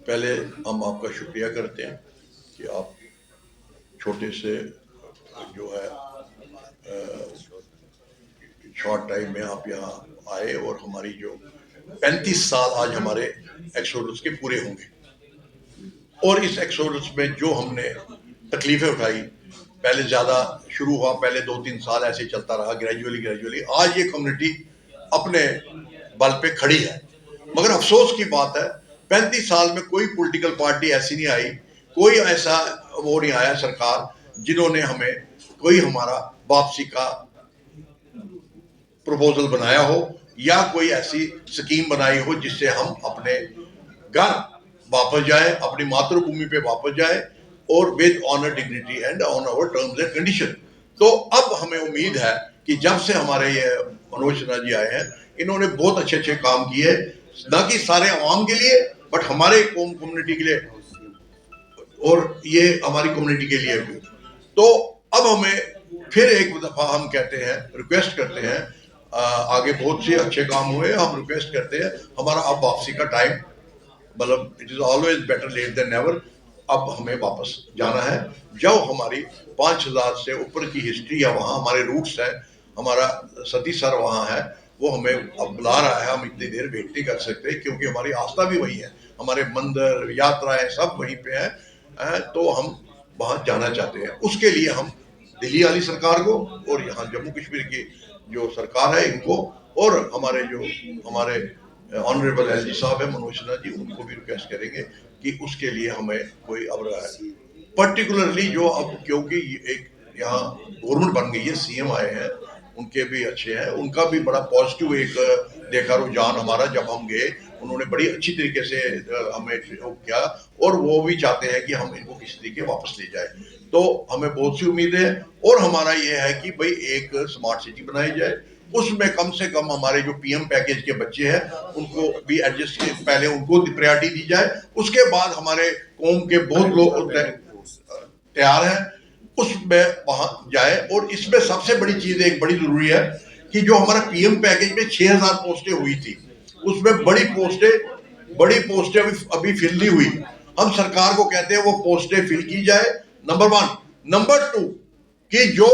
पहले हम आपका शुक्रिया करते हैं कि आप छोटे से जो है शॉर्ट टाइम में आप यहाँ आए और हमारी जो 35 साल आज हमारे एक्सोडस के पूरे होंगे और इस एक्सोडस में जो हमने तकलीफें उठाई, पहले ज़्यादा शुरू हुआ, पहले 2-3 साल ऐसे चलता रहा, ग्रेजुअली आज ये कम्युनिटी अपने बल पे खड़ी है। मगर अफसोस की बात है 35 साल में कोई पॉलिटिकल पार्टी ऐसी नहीं आई, कोई ऐसा वो नहीं आया सरकार जिन्होंने हमें कोई हमारा वापसी का प्रपोजल बनाया हो या कोई ऐसी स्कीम बनाई हो जिससे हम अपने घर वापस जाए, अपनी मातृभूमि पे वापस जाए और with honour, dignity and on our terms and condition. तो अब हमें उम्मीद है कि जब से हमारे ये मनोज सिन्हा जी आए हैं, इन्होंने बहुत अच्छे अच्छे काम किए, न कि सारे आवाम के लिए बट हमारे कम्युनिटी के लिए और ये हमारी कम्युनिटी के लिए भी। तो अब हमें फिर एक दफा हम कहते हैं, रिक्वेस्ट करते हैं, आगे बहुत से अच्छे काम हुए, हम रिक्वेस्ट करते हैं हमारा अब वापसी का टाइम, मतलब it is always better late than never. अब हमें वापस जाना है। जो हमारी 5000 से ऊपर की हिस्ट्री है, वहाँ हमारे रूट्स है, हमारा सती सर वहाँ है, वो हमें अब बुला रहा है। हम इतनी देर वेट नहीं कर सकते क्योंकि हमारी आस्था भी वही है, हमारे मंदिर यात्राएं सब वहीं पे हैं। तो हम वहाँ जाना चाहते हैं। उसके लिए हम दिल्ली वाली सरकार को और यहाँ जम्मू कश्मीर की जो सरकार है इनको और हमारे जो हमारे ऑनरेबल एलजी साहब है मनोज सिन्हा जी, उनको भी रिक्वेस्ट करेंगे कि उसके लिए हमें कोई अब पर्टिकुलरली जो अब क्योंकि एक यहाँ गवर्नमेंट बन गई है, सीएम आए हैं, उनके भी अच्छे हैं, उनका भी बड़ा पॉजिटिव एक देखा रुझान हमारा। जब हम गए उन्होंने बड़ी अच्छी तरीके से हमें किया और वो भी चाहते हैं कि हम इनको किसी तरीके वापस ले जाए। तो हमें बहुत सी उम्मीद है और हमारा ये है कि भाई एक स्मार्ट सिटी बनाई जाए, उसमें कम से कम हमारे जो पीएम पैकेज के बच्चे हैं उनको भी एडजस्ट, पहले उनको प्रायोरिटी दी जाए, उसके बाद हमारे कौम के बहुत लोग तैयार हैं उसमें वहां जाए। और इसमें सबसे बड़ी चीज एक बड़ी जरूरी है कि जो हमारा पीएम पैकेज में 6000 पोस्टें हुई थी, उसमें बड़ी पोस्टें अभी फिल नहीं हुई। हम सरकार को कहते हैं वो पोस्टें फिल की जाए, नंबर 1। नंबर 2 कि जो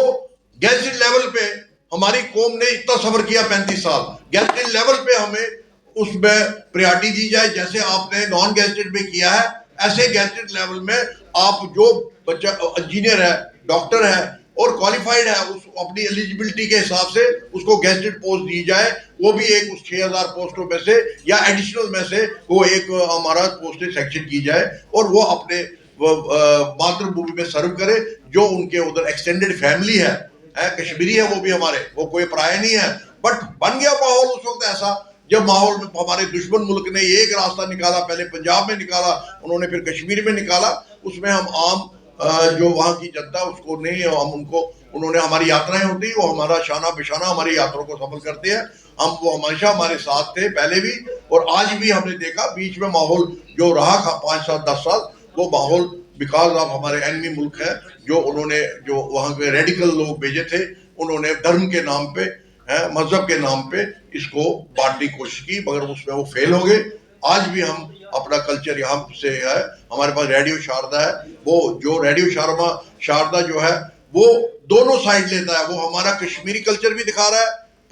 गैजेटेड लेवल पे हमारी कौम ने इतना सफर किया 35 साल, गैजेटेड लेवल पे हमें उसमें प्रायोरिटी दी जाए। जैसे आपने नॉन गैजेटेड में किया है, ऐसे गैजेटेड लेवल में आप जो बच्चा इंजीनियर है, डॉक्टर है और क्वालिफाइड है, उस अपनी एलिजिबिलिटी के हिसाब से उसको गैजेटेड पोस्ट दी जाए। वो भी एक उस 6000 पोस्टों में से या एडिशनल में से वो एक हमारा पोस्टें सेक्शन की जाए और वो अपने मातृभूमि में सर्व करे। जो उनके उधर एक्सटेंडेड फैमिली है, कश्मीरी है, वो भी हमारे, वो कोई पराया नहीं है। बट बन गया माहौल उस वक्त ऐसा, जब माहौल में हमारे दुश्मन मुल्क ने एक रास्ता निकाला, पहले पंजाब में निकाला, उन्होंने फिर कश्मीर में निकाला, उसमें हम आम जो वहाँ की जनता उसको नहीं, हम उनको, उन्होंने हमारी यात्राएं होती, वो हमारा शाना बिशाना हमारी यात्राओं को सफल करते हैं। हम वो हमेशा हमारे साथ थे पहले भी और आज भी। हमने देखा बीच में माहौल जो रहा 5-7-10 साल, वो माहौल बिकॉज ऑफ हमारे एनिमी मुल्क है, जो उन्होंने जो वहाँ के रेडिकल लोग भेजे थे, उन्होंने धर्म के नाम पे, मजहब के नाम पे इसको बांटने की कोशिश की, मगर उसमें वो फेल हो गए। आज भी हम अपना कल्चर यहाँ से है, हमारे पास रेडियो शारदा है, वो जो रेडियो शारदा जो है वो दोनों साइड लेता है। वो हमारा कश्मीरी कल्चर भी दिखा रहा है,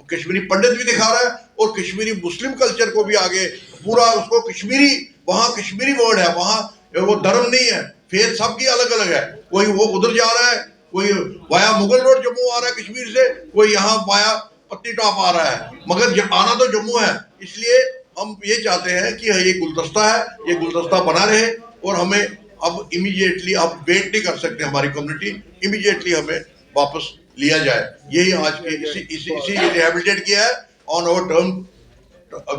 कश्मीरी पंडित भी दिखा रहा है और कश्मीरी मुस्लिम कल्चर को भी आगे पूरा उसको कश्मीरी, वहाँ कश्मीरी वर्ड है, वहाँ वो धर्म नहीं है, फेथ सबकी अलग अलग है। कोई वो उधर जा रहा है, कोई वाया मुगल रोड जम्मू आ रहा है कश्मीर से, कोई यहाँ वाया पत्नी टॉप आ रहा है, मगर आना तो जम्मू है। इसलिए हम ये चाहते हैं कि ये गुलदस्ता है, ये गुलदस्ता बना रहे और हमें अब इमीडिएटली, अब वेट नहीं कर सकते हमारी कम्युनिटी, इमीडिएटली हमें वापस लिया जाए। यही आज के इसी रिहेबिलिटेट किया है on our term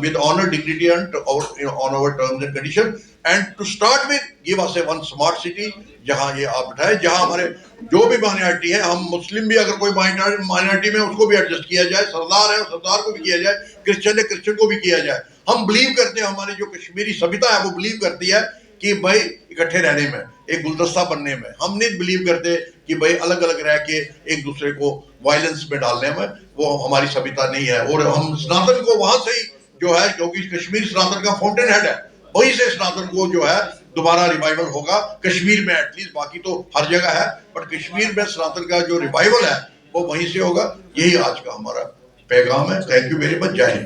with honor, dignity and on our terms and condition, and to start with give us a one smart city जहां ये आप बैठाए, जहां हमारे जो भी माइनॉरिटी है, हम मुस्लिम भी अगर कोई माइनॉरिटी में उसको भी एडजस्ट किया जाए, सरदार है सरदार को भी किया जाए, क्रिश्चियन है क्रिश्चियन को भी किया जाए। हम बिलीव करते हैं, हमारी जो कश्मीरी सभ्यता है वो बिलीव करती है कि भाई इकट्ठे रहने में, एक गुलदस्ता बनने में। हम नहीं बिलीव करते कि भाई अलग अलग रह के एक दूसरे को वायलेंस में डालने में, वो हमारी सभ्यता नहीं है। और हम सनातन को वहां से ही जो है, क्योंकि कश्मीर सनातन का फाउंटेन हेड है, वहीं से सनातन को जो है दोबारा रिवाइवल होगा कश्मीर में एटलीस्ट, बाकी तो हर जगह है, बट कश्मीर में सनातन का जो रिवाइवल है वो वहीं से होगा। यही आज का हमारा पैगाम है। Thank you very much. जय हिंद।